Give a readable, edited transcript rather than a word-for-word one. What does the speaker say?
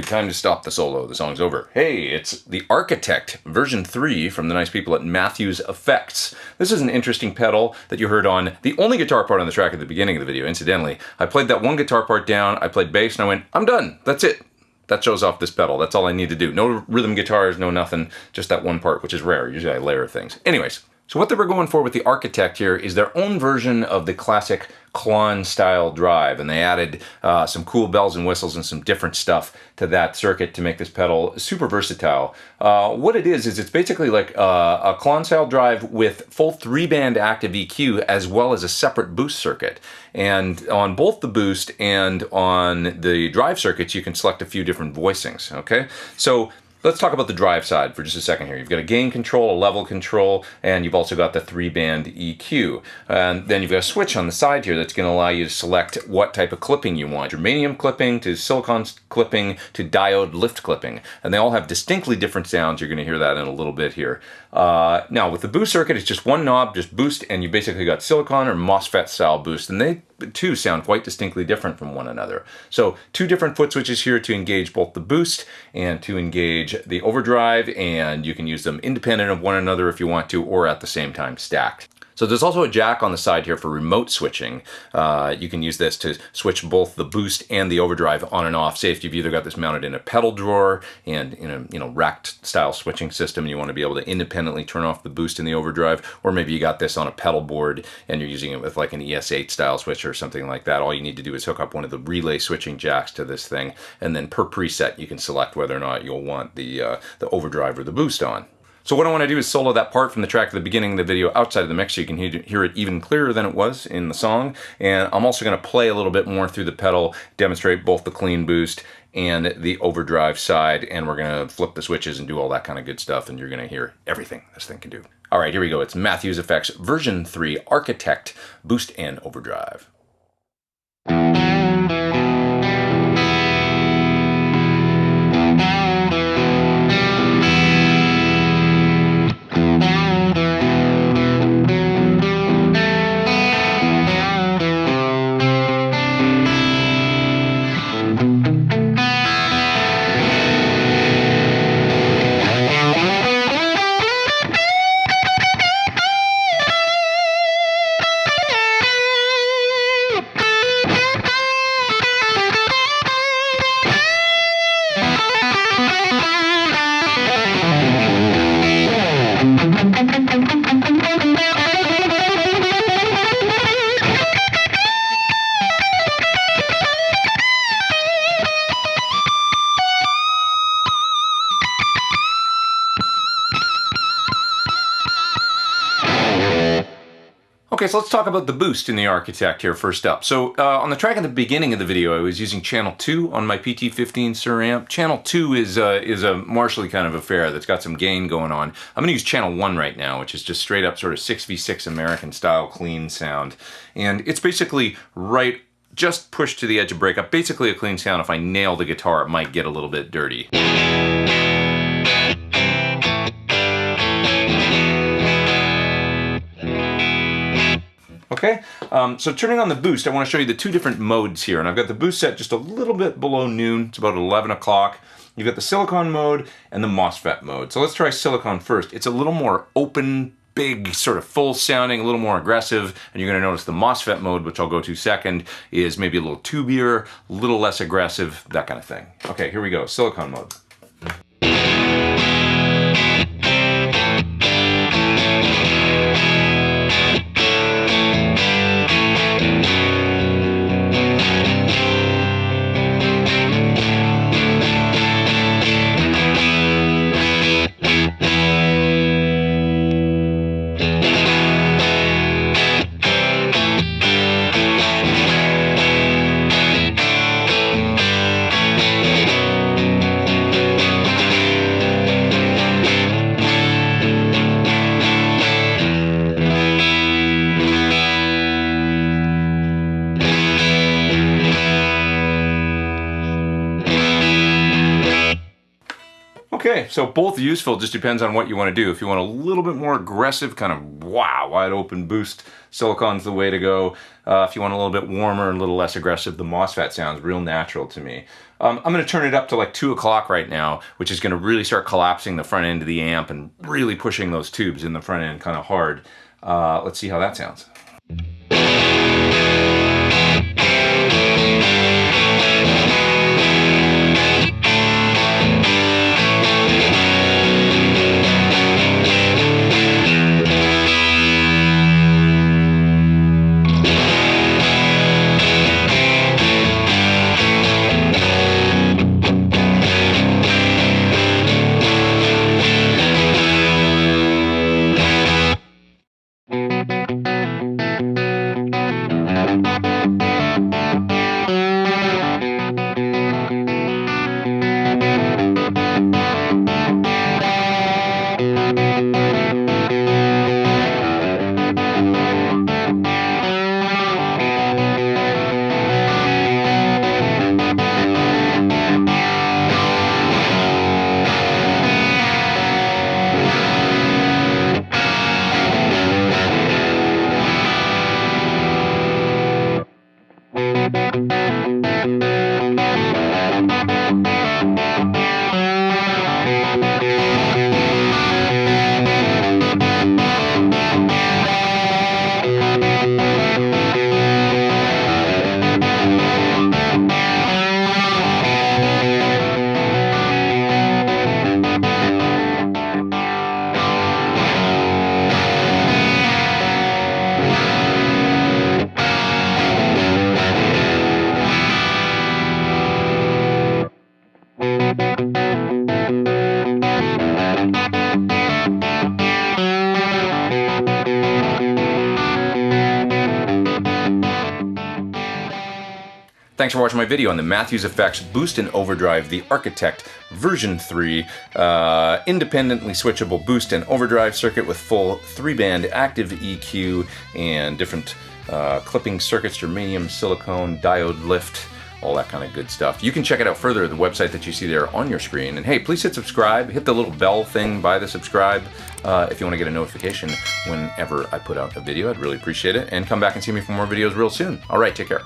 time to stop the solo. The song's over. Hey, it's the Architect version 3 from the nice people at Matthews Effects. This is an interesting pedal that you heard on the only guitar part on the track at the beginning of the video. Incidentally, I played that one guitar part down, I played bass, and I went, I'm done. That's it. That shows off this pedal. That's all I need to do. No rhythm guitars, no nothing. Just that one part, which is rare. Usually I layer things. Anyways, so what they were going for with the Architect here is their own version of the classic Klon-style drive, and they added some cool bells and whistles and some different stuff to that circuit to make this pedal super versatile. What it is it's basically like a Klon-style drive with full 3-band active EQ as well as a separate boost circuit. And on both the boost and on the drive circuits, you can select a few different voicings, okay? So let's talk about the drive side for just a second here. You've got a gain control, a level control, and you've also got the 3-band EQ. And then you've got a switch on the side here that's going to allow you to select what type of clipping you want. Germanium clipping to silicon clipping to diode lift clipping. And they all have distinctly different sounds. You're going to hear that in a little bit here. Now with the boost circuit, it's just one knob, just boost, and you basically got silicon or MOSFET style boost. And they too sound quite distinctly different from one another. So 2 different foot switches here to engage both the boost and to engage the overdrive, and you can use them independent of one another if you want to, or at the same time stacked. So there's also a jack on the side here for remote switching. You can use this to switch both the boost and the overdrive on and off. Say if you've either got this mounted in a pedal drawer and in a racked style switching system, and you want to be able to independently turn off the boost and the overdrive, or maybe you got this on a pedal board and you're using it with like an ES8 style switcher or something like that. All you need to do is hook up one of the relay switching jacks to this thing, and then per preset you can select whether or not you'll want the overdrive or the boost on. So what I want to do is solo that part from the track at the beginning of the video outside of the mix so you can hear it even clearer than it was in the song. And I'm also going to play a little bit more through the pedal, demonstrate both the clean boost and the overdrive side, and we're going to flip the switches and do all that kind of good stuff, and you're going to hear everything this thing can do. All right, here we go. It's Matthews Effects version 3 Architect Boost and Overdrive. Okay, so let's talk about the boost in the Architect here first up. So on the track at the beginning of the video, I was using channel 2 on my PT15 Sur amp. Channel 2 is a Marshally kind of affair that's got some gain going on. I'm going to use channel 1 right now, which is just straight up sort of 6v6 American style clean sound. And it's basically just pushed to the edge of breakup. Basically a clean sound. If I nail the guitar, it might get a little bit dirty. Okay, so turning on the boost, I want to show you the 2 different modes here. And I've got the boost set just a little bit below noon. It's about 11 o'clock. You've got the silicon mode and the MOSFET mode. So let's try silicon first. It's a little more open, big, sort of full sounding, a little more aggressive. And you're going to notice the MOSFET mode, which I'll go to second, is maybe a little tubier, a little less aggressive, that kind of thing. Okay, here we go, silicon mode. Okay, so both useful, just depends on what you want to do. If you want a little bit more aggressive, kind of wow, wide open boost, silicon's the way to go. If you want a little bit warmer and a little less aggressive, the MOSFET sounds real natural to me. I'm going to turn it up to like 2 o'clock right now, which is going to really start collapsing the front end of the amp and really pushing those tubes in the front end kind of hard. Let's see how that sounds. Thanks for watching my video on the Matthews Effects Boost and Overdrive The Architect version 3 independently switchable boost and overdrive circuit with full 3-band active EQ and different clipping circuits, germanium, silicone, diode lift, all that kind of good stuff. You can check it out further at the website that you see there on your screen. And hey, please hit subscribe, hit the little bell thing by the subscribe if you want to get a notification whenever I put out a video. I'd really appreciate it. And come back and see me for more videos real soon. All right, take care.